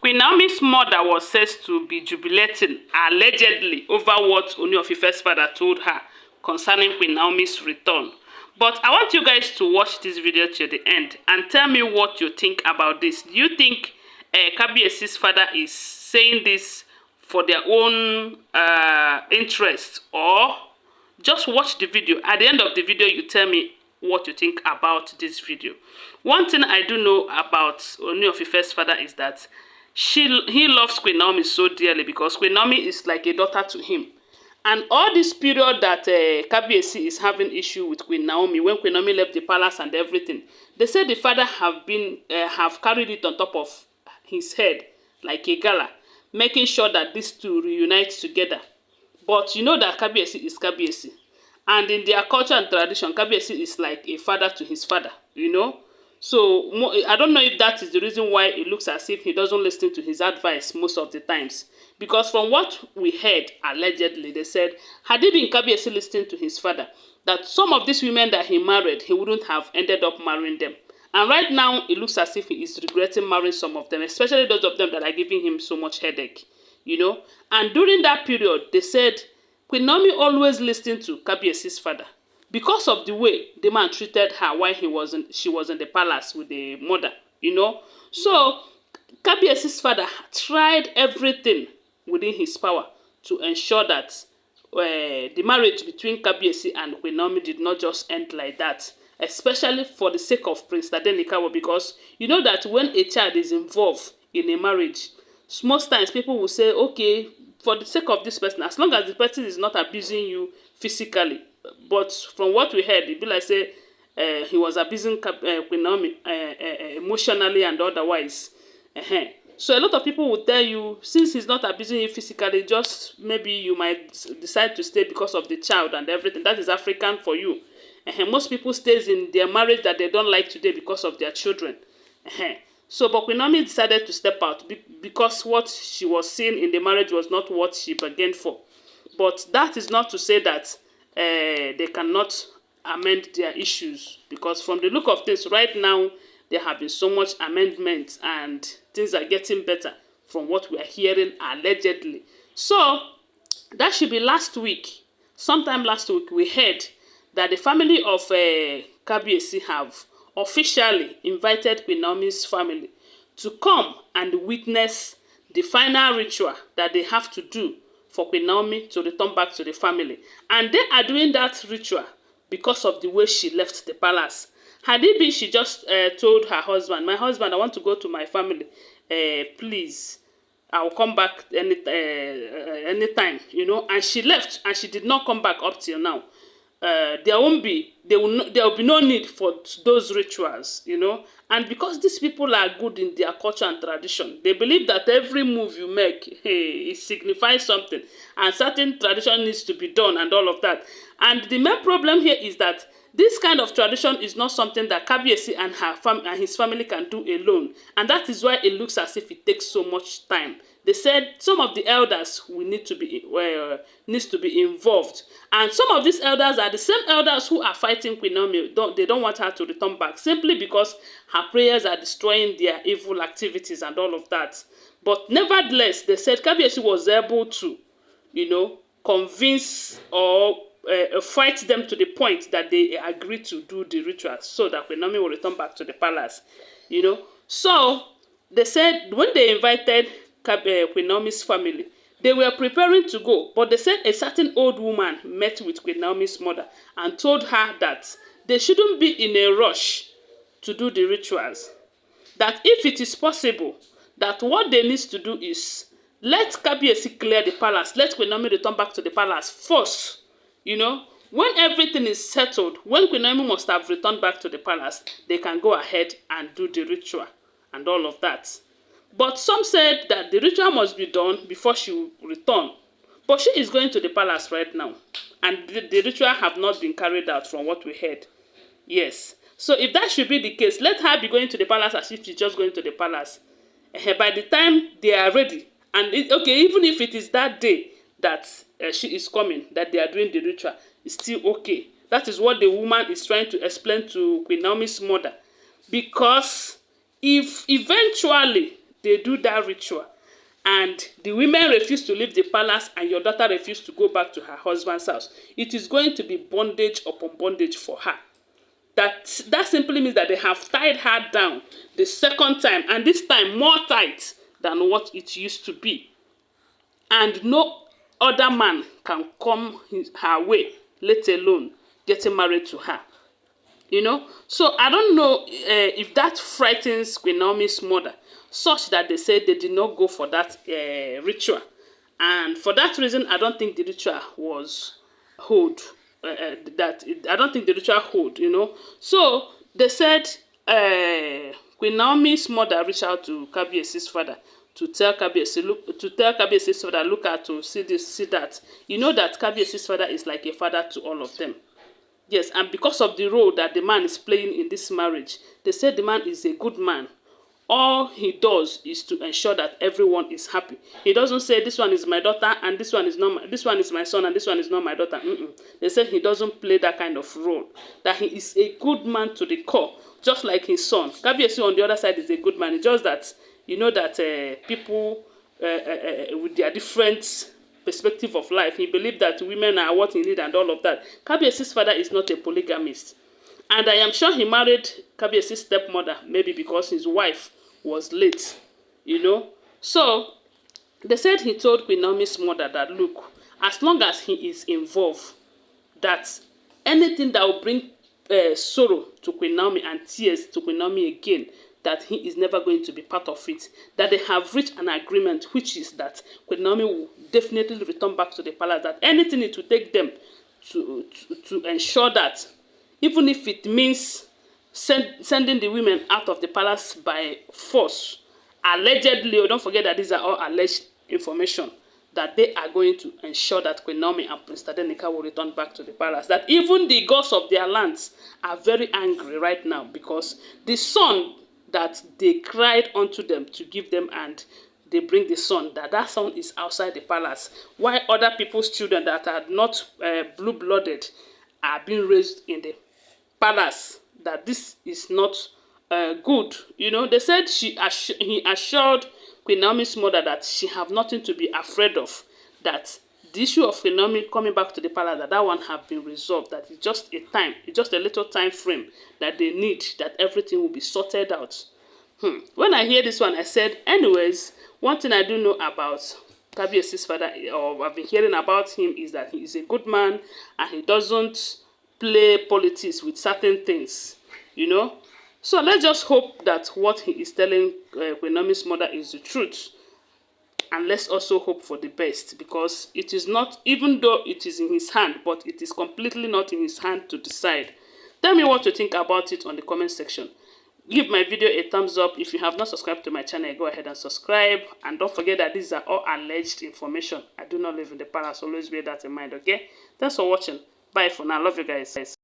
Queen Naomi's mother was said to be jubilating allegedly over what Ooni of Ife's father told her concerning Queen Naomi's return. But I want you guys to watch this video to the end and tell me what you think about this. Do you think Kabiesi's father is saying this for their own interest, or just watch the video? At the end of the video, you tell me what you think about this video. One thing I do know about Ooni of Ife's father is that he loves Queen Naomi so dearly because Queen Naomi is like a daughter to him. And all this period that Kabiyesi is having issue with Queen Naomi, when Queen Naomi left the palace and everything, they said the father have carried it on top of his head like a gala, making sure that these two reunite together. But you know that Kabiyesi is Kabiyesi. And in their culture and tradition, Kabiyesi is like a father to his father, you know. So I don't know if that is the reason why it looks as if he doesn't listen to his advice most of the times. Because from what we heard, allegedly, they said, had it been Kabiyesi listening to his father, that some of these women that he married, he wouldn't have ended up marrying them. And right now, it looks as if he is regretting marrying some of them, especially those of them that are giving him so much headache, you know. And during that period, they said, Queen Naomi always listened to Kabiyesi's father because of the way the man treated her while she was in the palace with the mother, you know. So Kabiyesi's father tried everything within his power to ensure that the marriage between Kabiyesi and Queen Naomi did not just end like that, especially for the sake of Prince Tadenikawo, because you know that when a child is involved in a marriage, most times people will say, okay, for the sake of this person, as long as the person is not abusing you physically. But from what we heard, it be like say he was abusing Queen Naomi emotionally and otherwise. So a lot of people will tell you, since he's not abusing you physically, just maybe you might decide to stay because of the child and everything. That is African for you. Most people stays in their marriage that they don't like today because of their children. So, but Queen Naomi decided to step out because what she was seeing in the marriage was not what she bargained for. But that is not to say that they cannot amend their issues, because from the look of things right now, there have been so much amendment and things are getting better from what we are hearing allegedly. So, that should be last week. Sometime last week, we heard that the family of Kabiyesi have officially invited Queen Naomi's family to come and witness the final ritual that they have to do for Queen Naomi to return back to the family. And they are doing that ritual because of the way she left the palace. Had it been she just told her husband, my husband, I want to go to my family, please, I will come back anytime, you know, and she left and she did not come back up till now. There will be no need for those rituals, you know. And because these people are good in their culture and tradition, they believe that every move you make, it signifies something, and certain tradition needs to be done and all of that. And the main problem here is that this kind of tradition is not something that Kabiyesi and his family can do alone, and that is why it looks as if it takes so much time. They said some of the elders needs to be involved, and some of these elders are the same elders who are fighting Queen Naomi. They don't want her to return back simply because her prayers are destroying their evil activities and all of that. But nevertheless, they said Kabiyesi was able to, you know, convince or fight them to the point that they agree to do the ritual so that Queen Naomi will return back to the palace, you know. So they said when they invited Queen Naomi's family, they were preparing to go, but they said a certain old woman met with Queen Naomi's mother and told her that they shouldn't be in a rush to do the rituals. That if it is possible, that what they need to do is let Kabiyesi clear the palace, let Queen Naomi return back to the palace first. You know, when everything is settled, when Queen Naomi must have returned back to the palace, they can go ahead and do the ritual and all of that. But some said that the ritual must be done before she will return. But she is going to the palace right now, and the ritual have not been carried out from what we heard. Yes. So if that should be the case, let her be going to the palace as if she's just going to the palace. By the time they are ready, and okay, even if it is that day that she is coming, that they are doing the ritual, it's still okay. That is what the woman is trying to explain to Queen Naomi's mother. Because if eventually they do that ritual and the women refuse to leave the palace and your daughter refused to go back to her husband's house, it is going to be bondage upon bondage for her. That simply means that they have tied her down the second time, and this time more tight than what it used to be. And no other man can come her way, let alone getting married to her. You know, so I don't know if that frightens Queen Naomi's mother, such that they said they did not go for that ritual. And for that reason, I don't think the ritual was hold. I don't think the ritual hold, you know. So they said Queen Naomi's mother reached out to Kabiesi's father to tell Kabiesi's father, look at to see this, see that. You know that Kabiesi's father is like a father to all of them. Yes, and because of the role that the man is playing in this marriage, they said the man is a good man. All he does is to ensure that everyone is happy. He doesn't say this one is my daughter and this one is not my, this one is my son and this one is not my daughter. They said he doesn't play that kind of role. That he is a good man to the core, just like his son. Kabiyesi on the other side is a good man. It's just that you know that people with their different perspective of life, he believed that women are what he need and all of that. Kabiesi's father is not a polygamist. And I am sure he married Kabiesi's stepmother, maybe because his wife was late, you know. So, they said he told Queen Naomi's mother that, look, as long as he is involved, that anything that will bring sorrow to Queen Naomi and tears to Queen Naomi again, that he is never going to be part of it. That they have reached an agreement, which is that Queen Naomi will definitely return back to the palace. That anything it will take them to ensure that, even if it means sending the women out of the palace by force, allegedly, or don't forget that these are all alleged information, that they are going to ensure that Queen Naomi and Prince Tadenika will return back to the palace. That even the gods of their lands are very angry right now because the son that they cried unto them to give them and they bring the son, that son is outside the palace, while other people's children that are not blue-blooded are being raised in the palace, that this is not good. You know, they said he assured Queen Naomi's mother that she have nothing to be afraid of, that the issue of Queen Naomi coming back to the palace, that one have been resolved, that it's just a time, it's just a little time frame that they need, that everything will be sorted out. When I hear this one, I said, anyways, one thing I do know about Kabiesi's father, or I've been hearing about him, is that he is a good man and he doesn't play politics with certain things, you know. So let's just hope that what he is telling Queen Naomi's mother is the truth. And let's also hope for the best, because it is not, even though it is in his hand, but it is completely not in his hand to decide. Tell me what you think about it on the comment section. Give my video a thumbs up. If you have not subscribed to my channel, go ahead and subscribe. And don't forget that these are all alleged information. I do not live in the palace. Always bear that in mind, okay? Thanks for watching. Bye for now. Love you guys.